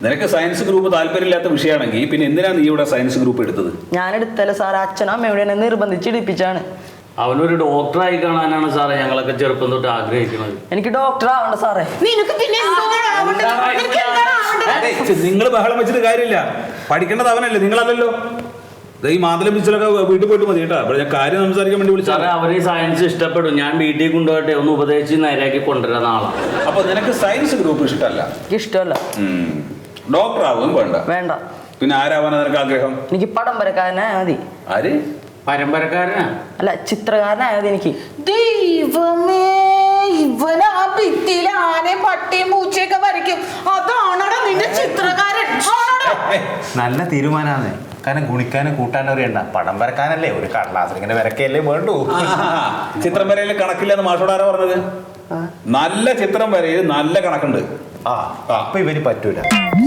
നിനക്ക് science group താല്പര്യമില്ലാത്ത വിഷയമാണെങ്കിൽ പിന്നെ എന്തിനാണ് നീ ഇവിടെ സയൻസ് ഗ്രൂപ്പ് എടുത്തത്? ഞാൻ എടുത്തല്ല സാർ, അച്ഛനും അമ്മയോട് എന്നെ നിർബന്ധിച്ചിടിപ്പിച്ചാണ്. അവനൊരു ഡോക്ടറായി കാണാനാണ് സാറേ ഞങ്ങളൊക്കെ ചെറുപ്പം തൊട്ട് ആഗ്രഹിക്കുന്നത്. എനിക്ക് ഡോക്ടർ ആവണ്ട സാറേ. നിങ്ങൾ ബഹളം വെച്ചിട്ട് കാര്യമില്ല, പഠിക്കേണ്ടത് അവനല്ലേ, നിങ്ങളല്ലല്ലോ. ഈ മാതളം പിച്ചിലൊക്കെ വീട്ടിൽ പോയിട്ട് മതി കേട്ടോ. അവിടെ ഞാൻ കാര്യം സംസാരിക്കാൻ വേണ്ടി വിളിച്ചാൽ അവര് സയൻസ് ഇഷ്ടപ്പെടും. ഞാൻ വീട്ടിൽ കൊണ്ടുപോയിട്ട് ഒന്ന് ഉപദേശിച്ച് നേരെയാക്കി കൊണ്ടുവരാൻ നാളെ. അപ്പൊ നിനക്ക് സയൻസ് ഗ്രൂപ്പ് ഇഷ്ടമല്ല? ഇഷ്ടമല്ല. ഡോക്ടർ ആവുകയും വേണ്ട. പിന്നെ ആരാവാനാ നിനക്ക് ആഗ്രഹം? എനിക്ക് പടം വരക്കാരനായ മതി. ആര്? പരമ്പരക്കാരനാ? അല്ല, ചിത്രകാരനായത് എനിക്ക്. ദൈവമേ, ഇവൻ ആ ഭിത്തിയിൽ ആനയും പട്ടിയും പൂച്ചയൊക്കെ വരയ്ക്കും. അതാണോടാ നിന്റെ ചിത്രകാരൻ? നല്ല തീരുമാനമാണ്. കാരണം ഗുണിക്കാനും കൂട്ടാനും അറിയണ്ട, പടം വരക്കാനല്ലേ ഒരു കടലാസിൽ ഇങ്ങനെ വരക്കല്ലേ വേണ്ടു. ചിത്രം വരയിൽ കണക്കില്ല എന്ന് മാഷോട് ആരാ പറഞ്ഞത്? നല്ല ചിത്രം വരയിൽ നല്ല കണക്കുണ്ട്. അപ്പൊ ഇവന് പറ്റൂല.